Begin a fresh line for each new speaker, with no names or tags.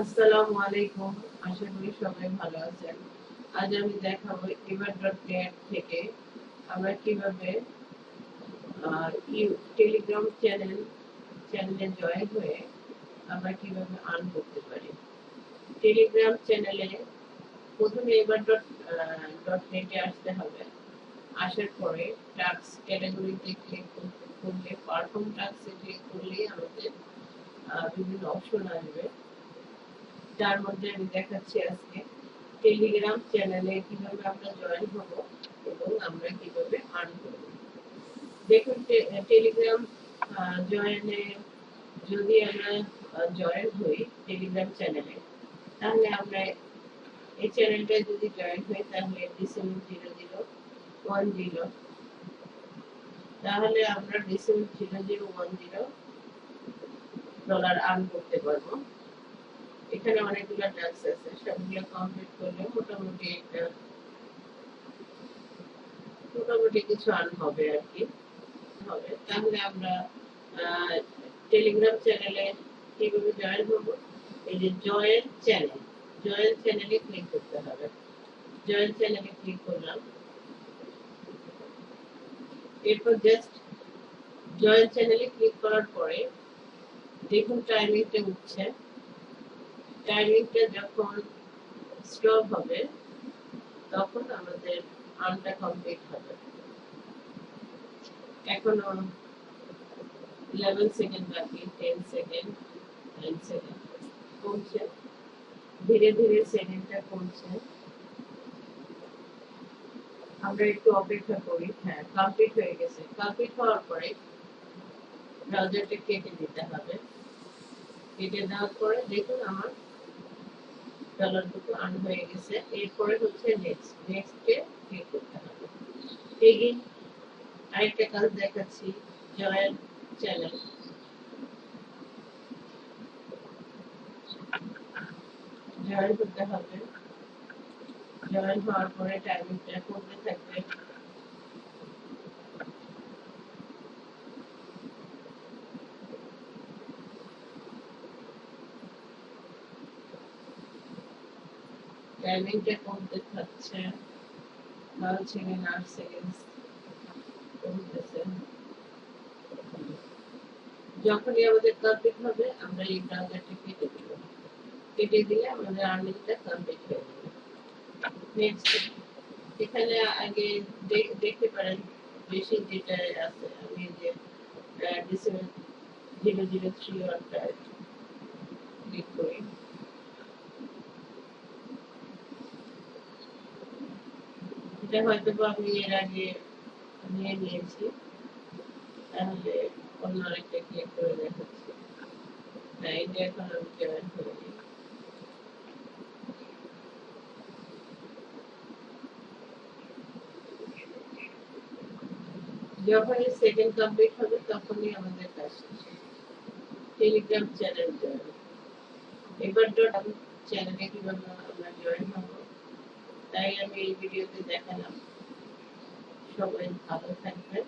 আসসালামু আলাইকুম। আশা করি সবাই ভালো আছেন। আজ আমি দেখাবো ever.net থেকে আমরা কিভাবে টেলিগ্রাম চ্যানেলে জয়েন হয়ে আমরা কিভাবে আর্ন করতে পারি। টেলিগ্রাম চ্যানেলে প্রথমে ever.net এ আসতে হবে। আসার পরে টাস্ক ক্যাটাগরিতে ক্লিক করলে পারফর্ম টাস্কে ক্লিক করলেই আমাদের বিভিন্ন অপশন আসবে। যার মধ্যে আমি দেখাচ্ছি আজকে টেলিগ্রাম চ্যানেলে কিভাবে আমরা জয়েন হব এবং আমরা কিভাবে আর্ন করব। দেখুন টেলিগ্রাম জয়েনে যদি আমরা জয়েন হই টেলিগ্রাম চ্যানেলে, তাহলে আমরা এই চ্যানেলটা যদি জয়েন হই তাহলে ডিসেম্বর 0010, তাহলে আমরা ডিসেম্বর 0010 আর্ন করতে পারবো। এখানে অনেকগুলো টাস্ক আছে, সবগুলো কমপ্লিট করলে মোটামুটি কিছু আর্ন হবে আর কি। তাহলে আমরা টেলিগ্রাম চ্যানেলে কিভাবে জয়েন হবো? এই যে জয়েন চ্যানেলে ক্লিক করতে হবে। জয়েন চ্যানেলে ক্লিক করলাম। এরপর জাস্ট জয়েন চ্যানেলে ক্লিক করার পরে দেখুন টাইমিংটা উঠছে। টাইমিংটা যখন স্টপ হবে তখন আমাদের আর্নটা কমপ্লিট হবে। এখনো 11 সেকেন্ড বাকি, 10 সেকেন্ড, 9 সেকেন্ড কমছে, ধীরে ধীরে সেকেন্ডটা কমছে। আমরা একটু অপেক্ষা করি। হ্যাঁ, কমপ্লিট হয়ে গেছে। কমপ্লিট হওয়ার পরে ব্রাউজারটা কেটে দিতে হবে। কেটে দেওয়ার পরে দেখুন আমার ডলারটুকু আর্ন হয়ে গেছে। এরপরে হচ্ছে নেক্সটে ক্লিক করতে হবে। এগেইন আরেকটা কাজ দেখাচ্ছি, জয়েন চ্যানেল। জয়েন করতে হবে। জয়েন হওয়ার পরে টাইমিংটা কমতে থাকবে। টাইমিংটা কমতে থাকছে, 12 সেকেন্ড, 8 সেকেন্ড কমতেছে। যখনই আমাদের কমপ্লিট হবে আমরা এই ব্রাউজারটা কেটে দিব। কেটে দিলে আমাদের আর্নিংটা কমপ্লিট হয়ে যাবে। নেক্সট এখানে আগে দেখতে পারেন বেশি যেটা আছে, আমি যে ডিসেম্বর 0031টা ক্লিক করি। এটা হয়তো আমি এর আগে নিয়ে নিয়েছি, তাহলে অন্য আরেকটা ক্লিক করে দেখাচ্ছি। না, এটা এখন আমি জয়েন করিনি। যখনই সেকেন্ড কমপ্লিট হবে তখনই আমাদের কাজ শেষ। Telegram channel join. চ্যানেলে কিভাবে আমরা জয়েন হব তাই আমি এই ভিডিওতে দেখালাম। সবাই ভালো থাকবেন।